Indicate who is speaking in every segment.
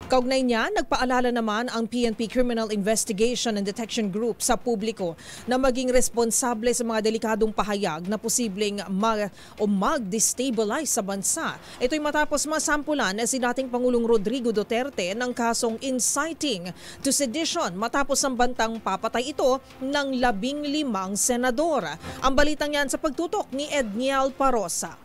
Speaker 1: Kaugnay niya, nagpaalala naman ang PNP Criminal Investigation and Detection Group sa publiko na maging responsable sa mga delikadong pahayag na posibleng mag-destabilize sa bansa. Ito'y matapos masampulan si dating Pangulong Rodrigo Duterte ng kasong inciting to sedition matapos ang bantang papatay ito ng 15 senador. Ang balitang yan sa pagtutok ni Edniel Parosa.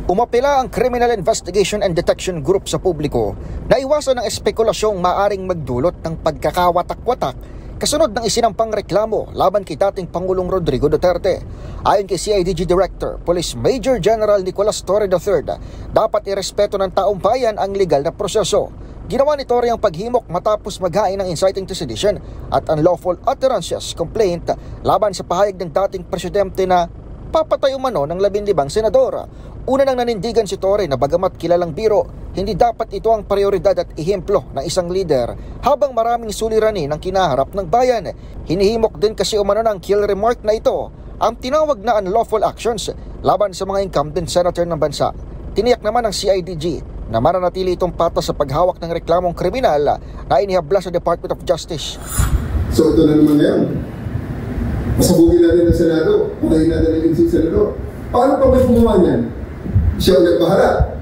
Speaker 2: Umapela ang Criminal Investigation and Detection Group sa publiko na iwasan ang espekulasyong maaring magdulot ng pagkakawatak-watak kasunod ng isinampang reklamo laban kay dating Pangulong Rodrigo Duterte. Ayon kay CIDG Director, Police Major General Nicolas Torre III, dapat irespeto ng taong bayan ang legal na proseso. Ginawa ni Torre ang paghimok matapos maghain ng inciting to sedition at unlawful utterances complaint laban sa pahayag ng dating presidente na papatay umano ng 15 senador. Una nang nanindigan si Torre na bagamat kilalang biro, hindi dapat ito ang prioridad at ehemplo ng isang leader habang maraming suliranin ang kinaharap ng bayan. Hinihimok din kasi umano ng kill remark na ito ang tinawag na unlawful actions laban sa mga incumbent senator ng bansa. Tiniyak naman ng CIDG na mananatili itong patas sa paghawak ng reklamong kriminal na inihabla sa Department of Justice.
Speaker 3: So ito na naman yan. Masabugin natin ng Senado, patayin natin ang si Senador. Paano pa ba gumawa niyan? Siya ulit bahala.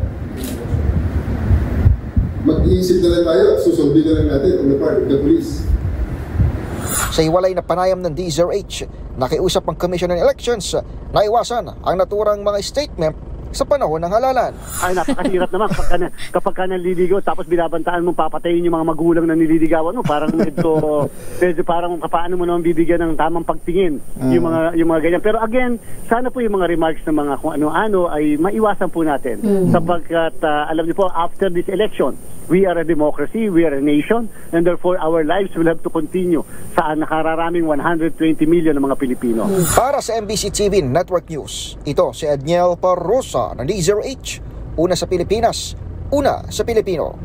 Speaker 3: Mag-iisip na lang tayo, susolve na lang natin on the part of the police.
Speaker 2: Sa hiwalay na panayam ng DZRH, nakiusap ang Commission on Elections na iwasan ang naturang mga statement sa panahon ng halalan.
Speaker 4: Ay, napakahirap naman kapag ka naliligaw tapos binabantaan mong papatayin yung mga magulang na nililigawan mo. Parang medyo parang paano mo naman bibigyan ng tamang pagtingin yung mga ganyan. Pero again, sana po yung mga remarks ng mga kung ano-ano ay maiwasan po natin. Sapagkat alam niyo po, after this election, we are a democracy, we are a nation, and therefore our lives will have to continue sa nakararaming 120 million ng mga Pilipino.
Speaker 2: Para sa MBC TV Network News, ito si Edniel Parosa ng DZRH. Una sa Pilipinas, una sa Pilipino.